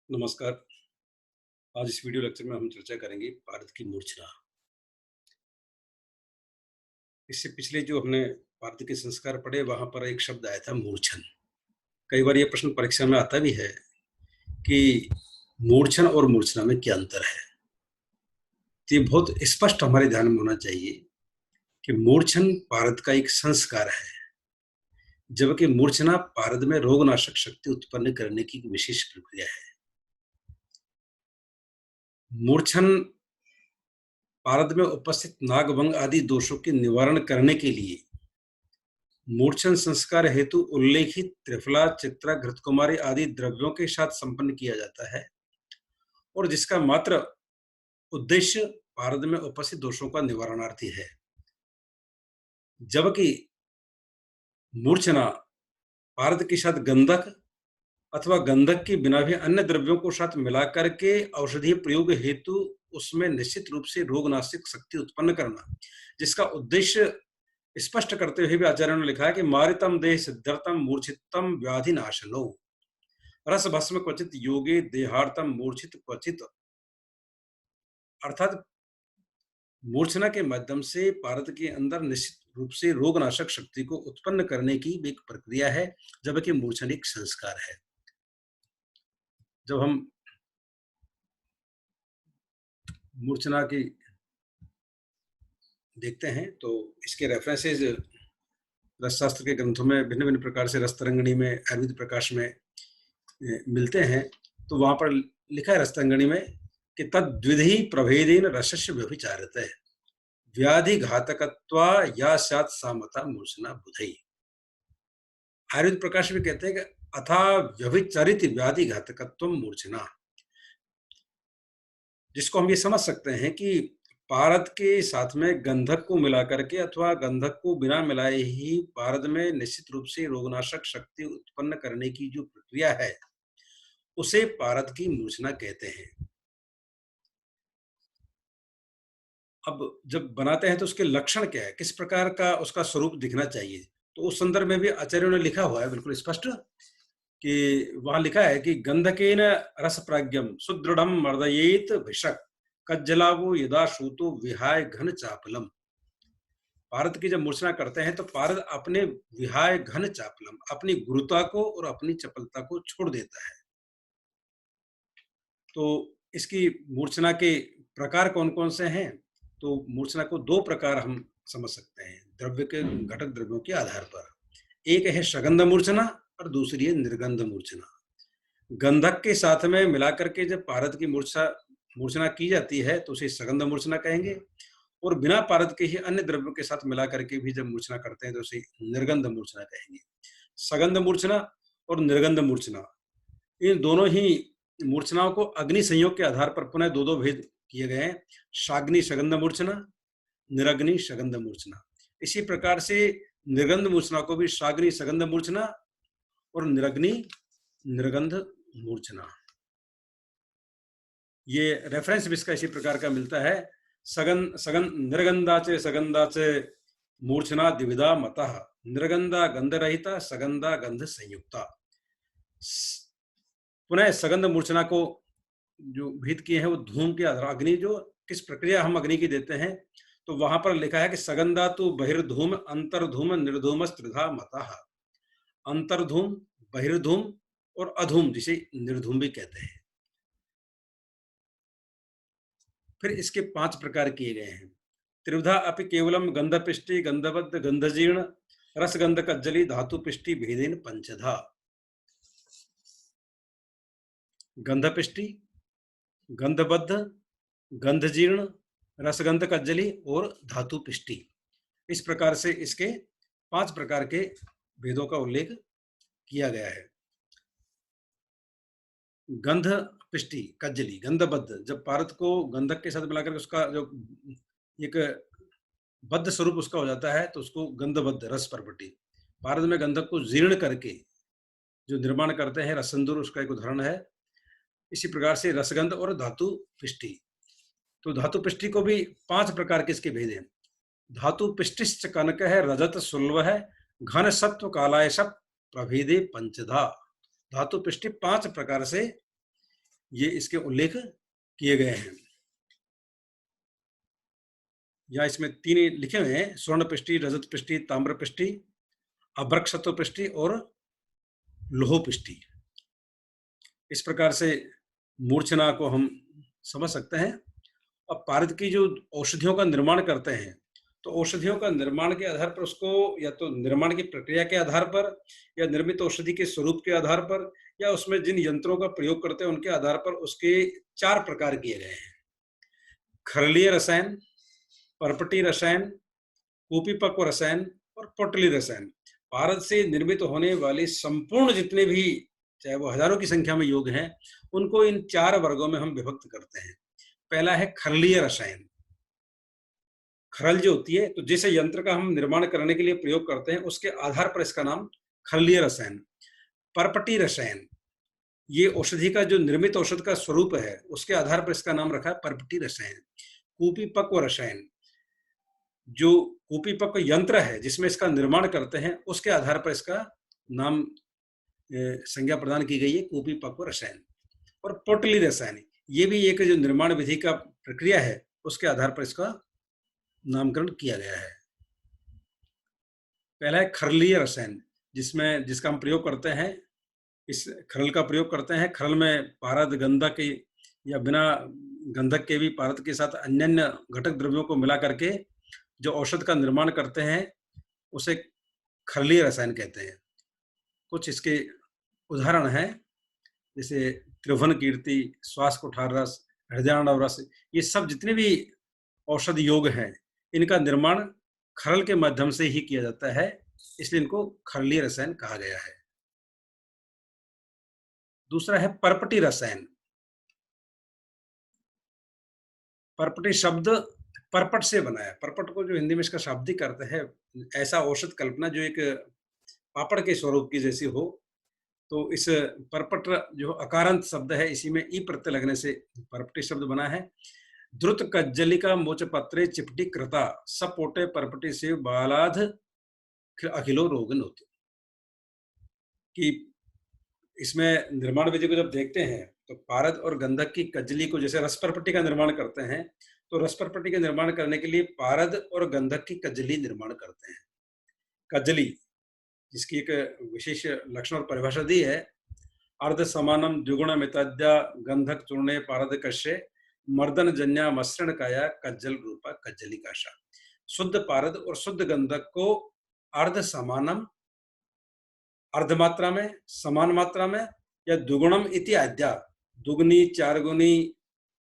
नमस्कार। आज इस वीडियो लेक्चर में हम चर्चा करेंगे भारत की मूर्छना। इससे पिछले जो हमने भारत के संस्कार पढ़े वहाँ पर एक शब्द आया था मूर्छन। कई बार ये प्रश्न परीक्षा में आता भी है कि मूर्छन और मूर्छना में क्या अंतर है? तो ये बहुत स्पष्ट हमारे ध्यान में होना चाहिए कि मूर्छन भारत का एक संस्कार है, जबकि मूर्छना भारत में रोगनाशक शक्ति उत्पन्न करने की एक विशेष प्रक्रिया है। मूर्छन भारत में उपस्थित नागभंग आदि दोषों के निवारण करने के लिए मूर्छन संस्कार हेतु उल्लेखित त्रिफला, चित्रा, घृतकुमारी आदि द्रव्यों के साथ संपन्न किया जाता है और जिसका मात्र उद्देश्य भारत में उपस्थित दोषों का निवारणार्थी है। जबकि मूर्छना भारत के साथ गंधक अथवा गंधक के बिना भी अन्य द्रव्यों को साथ मिलाकर के औषधीय प्रयोग हेतु उसमें निश्चित रूप से रोगनाशक शक्ति उत्पन्न करना, जिसका उद्देश्य स्पष्ट करते हुए भी आचार्यों ने लिखा है कि मारितम देह सिद्धर्तम मूर्छितम व्याधि नाशनो रस भस्म क्वचित योगे देहार्थम मूर्छित क्वचित। अर्थात मूर्छना के माध्यम से भारत के अंदर निश्चित रूप से रोगनाशक शक्ति को उत्पन्न करने की भी एक प्रक्रिया है, जबकि मूर्छना एक संस्कार है। जब हम मूर्छना की देखते हैं तो इसके रेफरेंसेज रसशास्त्र के ग्रंथों में भिन्न भिन्न प्रकार से रसतरंगिणी में, आयुर्वेद प्रकाश में मिलते हैं। तो वहां पर लिखा है रसतरंगिणी में कि तद्विधि प्रभेदेन रसस्य व्यभिचारते व्याधि घातकत्वा या सात सामता मूर्छना बुधई। आयुर्वेद प्रकाश में कहते हैं कि अथा व्यभिचरित व्याधि घातकत्व मूर्छना, जिसको हम ये समझ सकते हैं कि भारत के साथ में गंधक को मिलाकर के अथवा गंधक को बिना मिलाए ही भारत में निश्चित रूप से रोगनाशक शक्ति उत्पन्न करने की जो प्रक्रिया है उसे भारत की मूर्छना कहते हैं। अब जब बनाते हैं तो उसके लक्षण क्या है, किस प्रकार का उसका स्वरूप दिखना चाहिए, तो उस संदर्भ में भी आचार्यों ने लिखा हुआ है बिल्कुल स्पष्ट कि वहां लिखा है कि गंधकेन रस प्राज्ञम सुदृढ़ मर्दयेत भिषक कज्जलावो यदा सूतो विहाय घन चापलम। भारत की जब मूर्छना करते हैं तो भारत अपने विहाय घन चापलम, अपनी गुरुता को और अपनी चपलता को छोड़ देता है। तो इसकी मूर्छना के प्रकार कौन कौन से हैं? तो मूर्छना को दो प्रकार हम समझ सकते हैं द्रव्य के घटक द्रव्यों के आधार पर। एक है सगंध मूर्छना और दूसरी है निर्गंध मूर्छना। गंधक के साथ में मिलाकर के जब भारत की मूर्छना की जाती है तो उसे सगंध मूर्छना कहेंगे, और बिना पारद के ही अन्य द्रव्यों के साथ मिला करके भी जब मूर्छना करते हैं तो उसे निर्गंध मूर्छना कहेंगे। सगंध मूर्छना और निर्गंध मूर्छना, इन दोनों ही मूर्छनाओं को अग्नि संयोग के आधार पर पुनः दो दो भेद किए गए हैं, शाग्नि सगंध मूर्छना, निरग्नि सगंध मूर्छना। इसी प्रकार से निर्गंध मूर्छना को भी शाग्नि सगंध मूर्छना और निरग्नि निर्गंध मूर्छना। ये रेफरेंस भी इसका इसी प्रकार का मिलता है। सगन निर्गंधाचे सगंधाचे मूर्छना द्विविधा मतः निर्गंधा गंधरहिता सगंधा गंध संयुक्ता। पुनः सगंध मूर्छना को जो भेद किए हैं वो धूम के आधार, अग्नि जो किस प्रक्रिया हम अग्नि की देते हैं तो वहां पर लिखा है कि सगंधा तो बहिर्धूम अंतर्धूम निर्धूम त्रिधा मतः। अंतर्धूम, बहिर्धूम और अधूम, जिसे निर्धूम भी कहते हैं। फिर इसके 5 प्रकार किए गए हैं। त्रिविधा अपि केवलम गंधपिष्टि गंधबद्ध गंधजीर्ण रसगंध कज्जली धातु पिष्टि भेदेन पंचधा। गंधपिष्टि, गंधबद्ध, गंधजीर्ण, रसगंध कज्जली और धातु पिष्टि, इस प्रकार से इसके 5 प्रकार के भेदों का उल्लेख किया गया है। गंध पिष्टि कज्जली गंधबद्ध, जब पारद को गंधक के साथ मिलाकर उसका जो एक बद्ध स्वरूप उसका हो जाता है तो उसको गंधबद्ध रस परपटी। भारत में गंधक को जीर्ण करके जो निर्माण करते हैं रसंदूर, उसका एक उदाहरण है। इसी प्रकार से रसगंध और धातु पिष्टि, तो धातु पिष्टि को भी 5 प्रकार के इसके भेद हैं। धातु पिष्टिश्च कनक है रजत सुल्व है घन सत्व कालाय सब प्रभेदे पंचधा। धातु पिष्टि 5 प्रकार से ये इसके उल्लेख किए गए हैं। यहाँ इसमें 3 लिखे हुए हैं, स्वर्ण पृष्ठि, रजत पृष्ठि, ताम्र पृष्ठि, अभ्रक सत्व पृष्ठि और लोह पृष्ठि। इस प्रकार से मूर्छना को हम समझ सकते हैं। अब पारद की जो औषधियों का निर्माण करते हैं, तो औषधियों का निर्माण के आधार पर उसको या तो निर्माण की प्रक्रिया के आधार पर, या निर्मित औषधि के स्वरूप के आधार पर, या उसमें जिन यंत्रों का प्रयोग करते हैं उनके आधार पर उसके 4 प्रकार किए गए हैं। खरलीय रसायन, परपटी रसायन, कुपीपक्व रसायन और पोटली रसायन। पारद से निर्मित होने वाले संपूर्ण जितने भी, चाहे वो हजारों की संख्या में योग हैं, उनको इन 4 वर्गों में हम विभक्त करते हैं। पहला है खरलीय रसायन। खरल जो होती है, तो जिस यंत्र का हम निर्माण करने के लिए प्रयोग करते हैं उसके आधार पर इसका नाम खरलीय रसायन। परपटी रसायन, ये औषधि का जो निर्मित औषध का स्वरूप है उसके आधार पर इसका नाम रखा है परपटी रसायन। कुपीपक्व रसायन, जो कुपीपक्व यंत्र है जिसमें इसका निर्माण करते हैं उसके आधार पर इसका नाम संज्ञा प्रदान की गई है, कुपीपक्व रसायन। और पोटली रसायन, ये भी एक जो निर्माण विधि का प्रक्रिया है उसके आधार पर इसका नामकरण किया गया है। पहला है खरलीय रसायन, जिसका हम प्रयोग करते हैं, इस खरल का प्रयोग करते हैं। खरल में पारद, गंधक या बिना गंधक के भी पारद के साथ अन्य घटक द्रव्यों को मिला करके जो औषध का निर्माण करते हैं उसे खरलीय रसायन कहते हैं। कुछ इसके उदाहरण हैं, जैसे त्रिभुवन कीर्ति, श्वास कुठार रस, हृदयार्णव रस, ये सब जितने भी औषध योग हैं इनका निर्माण खरल के माध्यम से ही किया जाता है, इसलिए इनको खरलीय रसायन कहा गया है। दूसरा है परपटी रसायन। परपटी शब्द परपट से बना है। परपट को जो हिंदी में इसका शाब्दिक अर्थ है, ऐसा औषध कल्पना जो एक पापड़ के स्वरूप की जैसी हो। तो इस परपट जो अकारांत शब्द है, इसी में ई प्रत्यय लगने से परपटी शब्द बना है। द्रुत कज्जलिका मोच पत्रे चिपटी कृता, सपोटे परपटी से बालाध अखिलो रोगनोत। कि इसमें निर्माण विधि को जब देखते हैं तो पारद और गंधक की कज्जली को, जैसे रसपरपट्टी का निर्माण करते हैं, तो रसपरपट्टी का निर्माण करने के लिए पारद और गंधक की कज्जली निर्माण करते हैं। कज्जली, जिसकी एक विशेष लक्षण और परिभाषा दी है, अर्ध समानम द्विगुण मिताद्या गंधक चूर्णे पारद कश्य मर्दन जन्या मसृण काया कज्जल रूपा कज्जली काशा। शुद्ध पारद और शुद्ध गंधक को अर्ध समानम, अर्ध मात्रा में, समान मात्रा में, या द्विगुणम इति आद्या, दुगुनी, चार गुनी,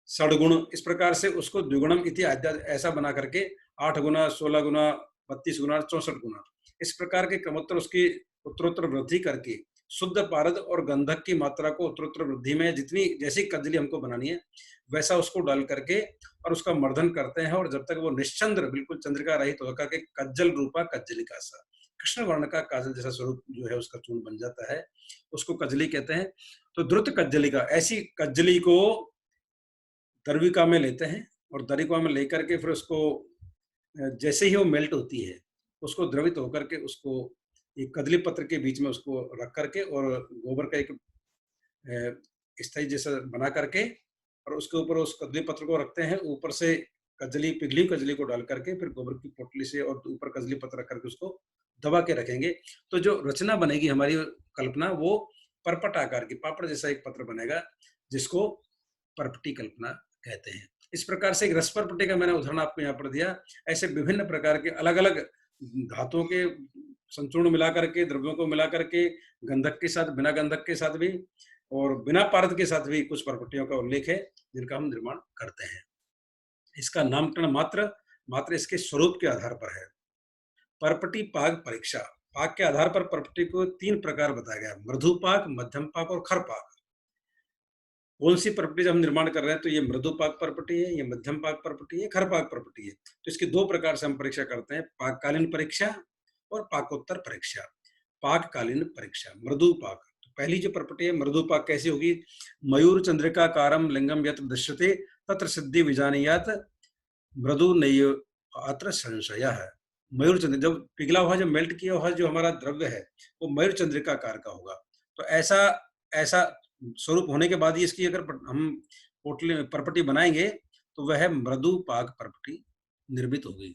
षडगुण, इस प्रकार से उसको द्विगुणम इति आद्या ऐसा बना करके 8 गुना, 16 गुना, 32 गुना, 64 गुना, इस प्रकार के क्रमोत्तर उसकी उत्तरोत्तर वृद्धि करके शुद्ध पारद और गंधक की मात्रा को उत्तरोत्तर वृद्धि में जितनी, जैसी कज्जली हमको बनानी है वैसा उसको डाल करके और उसका मर्दन करते हैं, और जब तक वो निश्चंद्र, बिल्कुल चंद्रिका रहित होकर के कज्जल रूपा कज्जली का सा, कृष्ण वर्ण का काजल जैसा स्वरूप जो है उसका चूर्ण बन जाता है, उसको कज्जली कहते हैं। तो द्रुत कज्जली का, ऐसी कज्जली को दरविका में लेते हैं और दरिका में लेकर के फिर उसको जैसे ही वो मेल्ट होती है उसको द्रवित होकर के उसको एक कदली पत्र के बीच में उसको रख करके और गोबर का एक स्थायी जैसा बना करके और उसके ऊपर उस कदली पत्र को रखते हैं, ऊपर से कजली, पिघली कजली को डाल करके फिर गोबर की पोटली से और ऊपर कजली पत्र रख करके उसको दबा के रखेंगे। तो जो रचना बनेगी हमारी कल्पना, वो परपट आकार की पापड़ जैसा एक पत्र बनेगा, जिसको परपटी कल्पना कहते हैं। इस प्रकार से एक रस परपटी का मैंने उदाहरण आपको यहाँ पर दिया। ऐसे विभिन्न प्रकार के अलग अलग धातुओं के संचूर्ण मिलाकर के, द्रव्यों को मिलाकर के, गंधक के साथ, बिना गंधक के साथ भी और बिना पारद के साथ भी कुछ परपटियों का उल्लेख है जिनका हम निर्माण करते हैं। इसका नामकरण मात्र इसके स्वरूप के आधार पर है। परपटी पाक परीक्षा, पाक के आधार पर परपटी को 3 प्रकार बताया गया, मृदु पाक, मध्यम पाक और खर पाक। कौन सी परपटी जब हम निर्माण कर रहे हैं तो ये मृदु पाक परपटी है, ये मध्यम पाक परपटी है, खर पाक परपटी है। तो इसकी 2 प्रकार से हम परीक्षा करते हैं, पाककालीन परीक्षा और पाकोत्तर परीक्षा। पाककालीन परीक्षा, मृदु पाक, तो पहली जो परपटी है मृदु पाक कैसी होगी, मयूर चंद्रिका कारम लिंगम यत्र दृश्यते तत्र सिद्धि विजानीयात मृदु नय अत्र संशय है। मयूर चंद्र, जब पिघला हुआ, जब मेल्ट किया हुआ जो हमारा द्रव्य है वो मयूर चंद्रिका आकार का होगा। तो ऐसा स्वरूप होने के बाद ही इसकी अगर हम पोटली परपटी बनाएंगे तो वह मृदु पाक परपटी निर्मित होगी।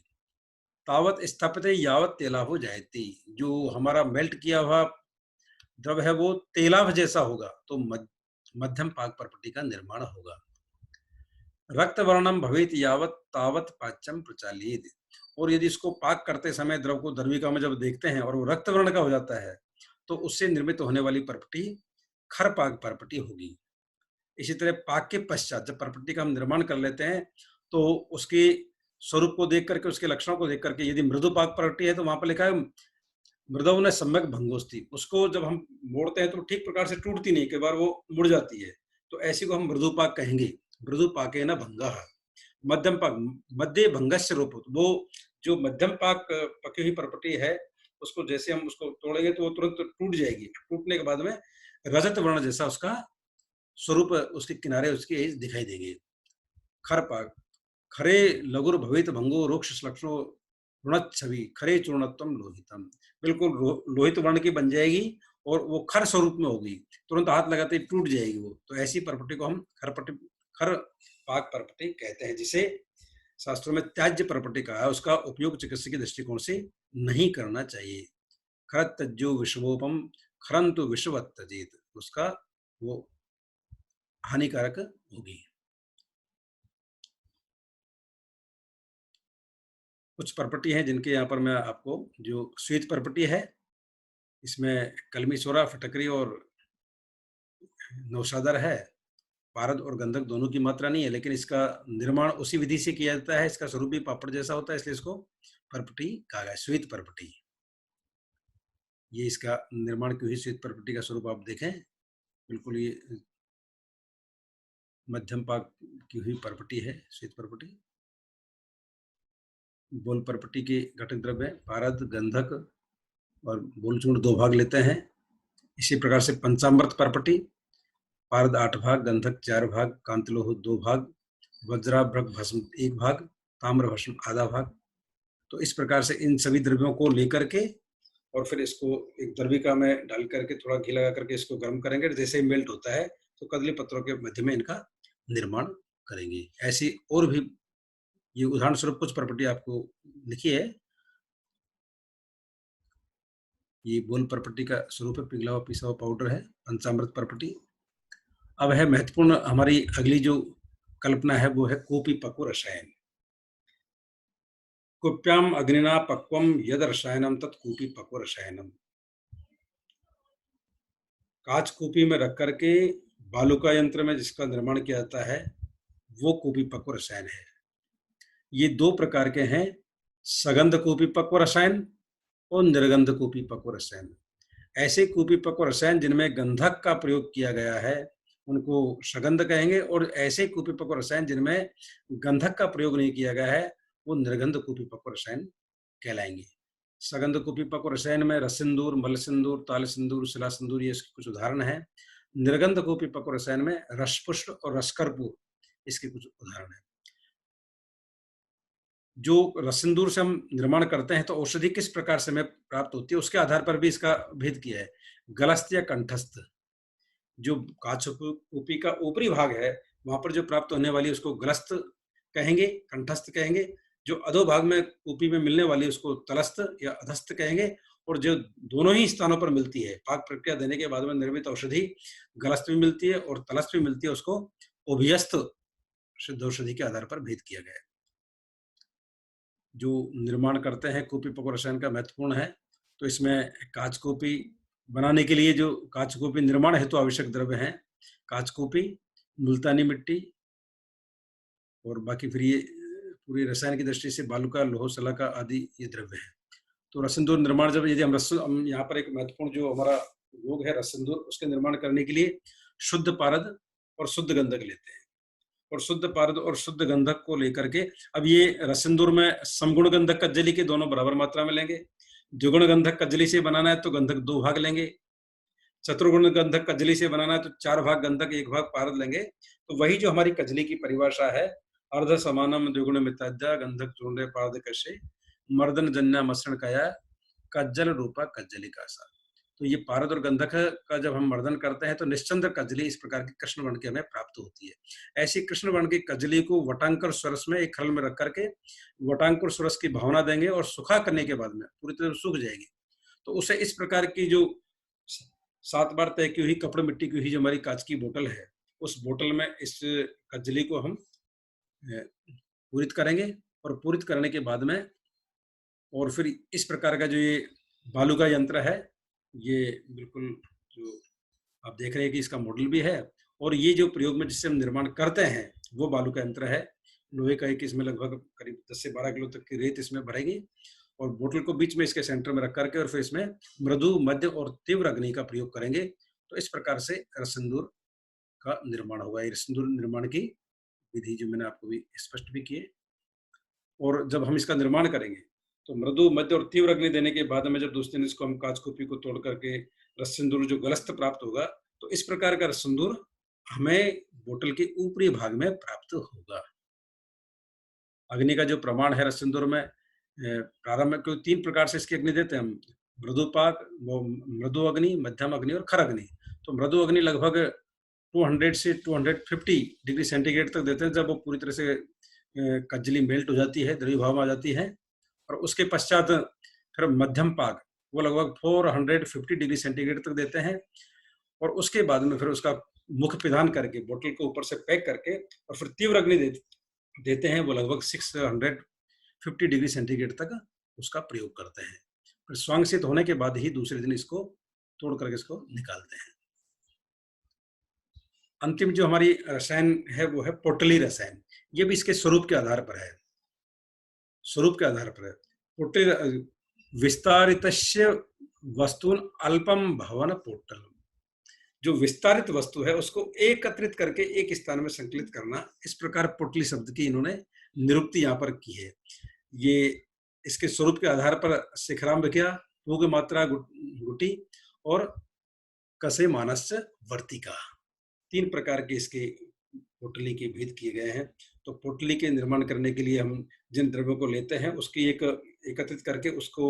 तावत स्थापिते यावत तेलाभो जायते, जो हमारा मेल्ट किया हुआ द्रव है वो तेलाभ जैसा होगा तो मध्यम पाक परपटी का निर्माण होगा। रक्त वर्णम भवेत यावत तावत पाच्यम प्रचालित, और यदि इसको पाक करते समय द्रव को दर्विका में जब देखते हैं और वो रक्त वर्ण का हो जाता है तो उससे निर्मित होने वाली परपटी खर पाक परपटी होगी। इसी तरह पाक के पश्चात जब परपटी का हम निर्माण कर लेते हैं तो उसके स्वरूप को देख करके, उसके लक्षणों को देख करके, यदि मृदु पाक परपटी है तो वहां पर लिखा है मृदौ ने सम्यक भंगोस्ती, उसको जब हम मोड़ते हैं तो ठीक प्रकार से टूटती नहीं, कई बार वो मुड़ जाती है, तो ऐसी को हम मृदु पाक कहेंगे। मृदु पाके न भंगा। मध्यम पाक, मध्य भंगस्य रूप, वो जो मध्यम पाक पकी हुई परपटी है उसको जैसे हम उसको तोड़ेंगे तो वो तुरंत टूट जाएगी, टूटने के बाद में रजत वर्ण जैसा उसका स्वरूप, उसके किनारे उसके दिखाई देंगे। खर पाक, खरे लघुर भवित भंगो रोक्ष लक्षणों रुणत छवि खरे चूर्णत्वम लोहितम, बिल्कुल लोहित वर्ण की बन जाएगी और वो खर स्वरूप में होगी, तुरंत हाथ लगाते ही टूट जाएगी वो, तो ऐसी परपटी को हम खर पाक परपटी कहते हैं, जिसे शास्त्रों में त्याज्य परपटी कहा है। उसका उपयोग चिकित्सा के दृष्टिकोण से नहीं करना चाहिए। खरत तज्जो विषवोपम खरंतु विषवत तजेत, उसका वो हानिकारक होगी। कुछ परपटी हैं जिनके यहाँ पर मैं आपको, जो श्वेत परपटी है इसमें कलमी सोरा, फटकरी और नौशादर है, पारद और गंधक दोनों की मात्रा नहीं है, लेकिन इसका निर्माण उसी विधि से किया जाता है। इसका स्वरूप भी पापड़ जैसा होता है, इसलिए इसको परपटी कहा गया, श्वेत परपटी। ये इसका निर्माण की हुई श्वेत परपटी का स्वरूप आप देखें, बिल्कुल ये मध्यम पाक की हुई परपटी है श्वेत परपटी। बोल परपटी के घटक द्रव्य है पारद, गंधक और बोलचूर्ण 2 भाग लेते हैं। इसी प्रकार से पंचामृत परपटी, पारद 8 भाग, गंधक 4 भाग, कांतलोह 2 भाग, वज्राभ्रक भस्म 1 भाग, ताम्र भस्म आधा भाग। तो इस प्रकार से इन सभी द्रव्यों को लेकर के और फिर इसको एक दर्विका में डाल करके थोड़ा घी लगा करके इसको गर्म करेंगे, जैसे ही मेल्ट होता है तो कदली पत्रों के मध्य में इनका निर्माण करेंगे। ऐसी और भी ये उदाहरण स्वरूप कुछ प्रॉपर्टी आपको लिखी है। ये बोल प्रॉपर्टी का स्वरूप है, पिघला हुआ पिसा हुआ पाउडर है, पंचामृत प्रॉपर्टी। अब है महत्वपूर्ण हमारी अगली जो कल्पना है वो है कोपी पक्व रसायन। कुप्याम अग्निना पक्वम यद रसायनम तत् कूपी पक्व रसायनम। कांच कूपी में रख करके बालुका यंत्र में जिसका निर्माण किया जाता है वो कूपी पक्व रसायन है। ये 2 प्रकार के हैं, सगंध कूपी पक्व रसायन और निर्गंध कूपी पक्व रसायन। ऐसे कूपी पक्व रसायन जिनमें गंधक का प्रयोग किया गया है उनको सगंध कहेंगे, और ऐसे कूपी पक्व रसायन जिनमें गंधक का प्रयोग नहीं किया गया है वो निर्गंध कूपी पक्व रसायन कहलाएंगे। सगंध कूपी पक्व रसायन में रस सिंदूर, मल सिंदूर, ताल सिंदूर, शिला सिंदूर, ये इसके कुछ उदाहरण हैं। निर्गंध कूपी पक्व रसायन में रसपुष्ट और रसकर्पूर इसके कुछ उदाहरण हैं। जो रस सिंदूर से हम निर्माण करते हैं तो औषधि किस प्रकार से हमें प्राप्त होती है उसके आधार पर भी इसका भेद किया है। गलस्थ या कंठस्थ, जो काच कूपी का ऊपरी भाग है वहां पर जो प्राप्त होने वाली उसको गलस्थ कहेंगे, कंठस्थ कहेंगे। जो अधोभाग में कूपी में मिलने वाली उसको तलस्थ या अधस्थ कहेंगे। और जो दोनों ही स्थानों पर मिलती है, पाक प्रक्रिया देने के बाद में निर्मित औषधि गलस्थ भी मिलती है और तलस्थ भी मिलती है, उसको उभयस्थ सिद्ध औषधि के आधार पर भेद किया गया है। जो निर्माण करते हैं कूपी पक्व रसायन का महत्वपूर्ण है। तो इसमें कांच कूपी बनाने के लिए जो कांच कूपी निर्माण हेतु आवश्यक द्रव्य हैं, कांच कूपी, मुल्तानी मिट्टी और बाकी फिर ये पूरी रसायन की दृष्टि से बालुका, लोह, सलाका आदि ये द्रव्य है। तो रससिंदूर निर्माण जब यदि हम यहाँ पर एक महत्वपूर्ण जो हमारा योग है रससिंदूर, उसके निर्माण करने के लिए शुद्ध पारद और शुद्ध गंधक लेते हैं। और शुद्ध पारद और शुद्ध गंधक को लेकर के अब ये रससिंदूर में समगुण गंधक कज्जली के दोनों बराबर मात्रा में लेंगे। द्विगुण गंधक कज्जली से बनाना है तो गंधक 2 भाग लेंगे। चतुर्गुण गंधक कज्जली से बनाना है तो 4 भाग गंधक 1 भाग पारद लेंगे। तो वही जो हमारी कज्जली की परिभाषा है, अर्ध समानम द्विगुण मिताजा गंधक चूर्ण पारद कशे मर्दन जन्या मसरण कया कज्जल रूपा कज्जली का सा। तो ये पारद और गंधक का जब हम मर्दन करते हैं तो निश्चंद्र कजली इस प्रकार की कृष्ण वर्ण की हमें प्राप्त होती है। ऐसी कृष्ण वर्ण की कजली को वटांकुर स्वरस में एक खल में रख करके वटांकुर स्वरस की भावना देंगे और सुखा करने के बाद में पूरी तरह सूख जाएगी। तो उसे इस प्रकार की जो 7 बार तय की हुई कपड़े मिट्टी की हुई जो हमारी कांच की बोतल है, उस बोतल में इस कजली को हम पूरित करेंगे और पूरित करने के बाद में और फिर इस प्रकार का जो ये बालू का यंत्र है, ये बिल्कुल जो आप देख रहे हैं कि इसका मॉडल भी है और ये जो प्रयोग में जिससे हम निर्माण करते हैं, वो बालू का यंत्र है। लोहे का एक इसमें लगभग करीब 10 से 12 किलो तक की रेत इसमें भरेगी और बोतल को बीच में इसके सेंटर में रख करके और फिर इसमें मृदु, मध्य और तीव्र अग्नि का प्रयोग करेंगे। तो इस प्रकार से रससिंदूर का निर्माण होगा। ये रससिंदूर निर्माण की विधि जो मैंने आपको भी स्पष्ट भी की है। और जब हम इसका निर्माण करेंगे तो मृदु, मध्य और तीव्र अग्नि देने के बाद में जब दूसरे दिन इसको हम कांच कुपी को तोड़ करके रस सिंदूर जो गलस्त प्राप्त होगा, तो इस प्रकार का रस सिंदूर हमें बोतल के ऊपरी भाग में प्राप्त होगा। अग्नि का जो प्रमाण है रस सिंदूर में प्रारंभ में कोई 3 प्रकार से इसकी अग्नि देते हैं हम। मृदुपाक, वो मृदु अग्नि, मध्यम अग्नि और खर अग्नि। तो मृदु अग्नि लगभग 200 से 250 डिग्री सेंटीग्रेड तक देते हैं जब वो पूरी तरह से कजली मेल्ट हो जाती है, द्रवीभाव में आ जाती है। और उसके पश्चात फिर मध्यम पाक वो लगभग 450 डिग्री सेंटीग्रेड तक देते हैं और उसके बाद में फिर उसका मुख पिधान करके बोतल को ऊपर से पैक करके और फिर तीव्र अग्नि देते हैं। वो लगभग 650 डिग्री सेंटीग्रेड तक उसका प्रयोग करते हैं। फिर स्वांगसित होने के बाद ही दूसरे दिन इसको तोड़ करके इसको निकालते हैं। अंतिम जो हमारी रसायन है वो है पोटली रसायन। ये भी इसके स्वरूप के आधार पर है। स्वरूप के आधार पर है। पोटली विस्तारितस्य वस्तून अल्पम भवन पोटल। जो विस्तारित वस्तु है उसको एकत्रित करके एक स्थान में संकलित करना, इस प्रकार पोटली शब्द की इन्होंने निरुक्ति यहाँ पर की है। ये इसके स्वरूप के आधार पर शिखराम विख्या, पूग मात्रा गुटी और कसे मानस वर्तिका, 3 प्रकार के इसके पोटली के भेद किए गए हैं। तो पोटली के निर्माण करने के लिए हम जिन द्रव्यों को लेते हैं उसकी एक एकत्रित करके उसको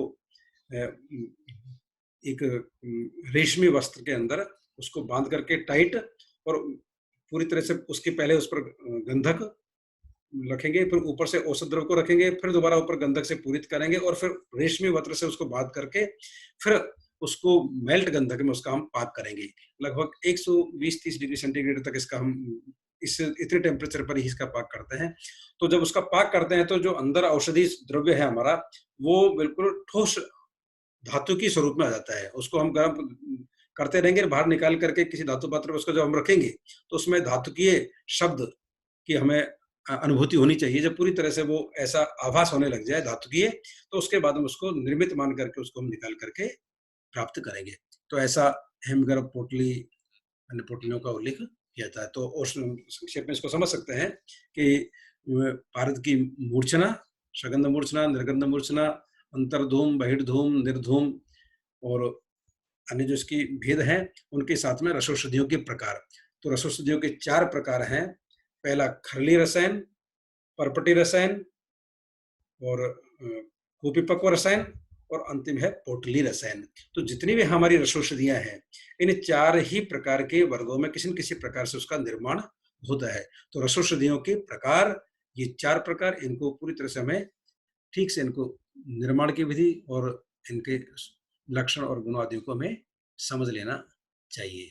एक रेशमी वस्त्र के अंदर उसको बांध करके टाइट और पूरी तरह से उसके पहले उस पर गंधक रखेंगे, फिर ऊपर से औषध द्रव्य को रखेंगे, फिर दोबारा ऊपर गंधक से पूरित करेंगे और फिर रेशमी वस्त्र से उसको बांध करके फिर उसको मेल्ट गंधक में उसका हम पाक करेंगे। लगभग 120-30 डिग्री सेंटीग्रेड तक इसका हम इस इतने टेम्परेचर पर ही इसका पाक करते हैं। तो जब उसका पाक करते हैं तो जो अंदर औषधि द्रव्य है हमारा, वो बिल्कुल ठोस धातु की स्वरूप में आ जाता है। उसको हम गर्म करते रहेंगे, बाहर निकाल करके किसी धातु पात्र में उसको जब हम रखेंगे तो उसमें धातुकीय शब्द की हमें अनुभूति होनी चाहिए। जब पूरी तरह से वो ऐसा आभास होने लग जाए धातुकीय, तो उसके बाद हम उसको निर्मित मान करके उसको हम निकाल करके प्राप्त करेंगे। तो ऐसा हेमगर्भ पोटली अन्य पोटलियों का उल्लेख किया जाता है। तो और संक्षेप में इसको समझ सकते हैं कि पारद की मूर्छना, सगंध मूर्छना, निर्गंध मूर्छना, अंतर्धूम, बहिर्धूम, निर्धूम और अन्य जो इसकी भेद हैं, उनके साथ में रसौषधियों के प्रकार। तो रसौषधियों के 4 प्रकार हैं। पहला खरली रसायन, परपटी रसायन और कुपिपक्व रसायन और अंतिम है पोटली रसायन। तो जितनी भी हमारी रसौषधियां हैं, इन 4 ही प्रकार के वर्गों में किसी न किसी प्रकार से उसका निर्माण होता है। तो रसौषधियों के प्रकार, ये 4 प्रकार, इनको पूरी तरह से हमें ठीक से इनको निर्माण की विधि और इनके लक्षण और गुण आदि को हमें समझ लेना चाहिए।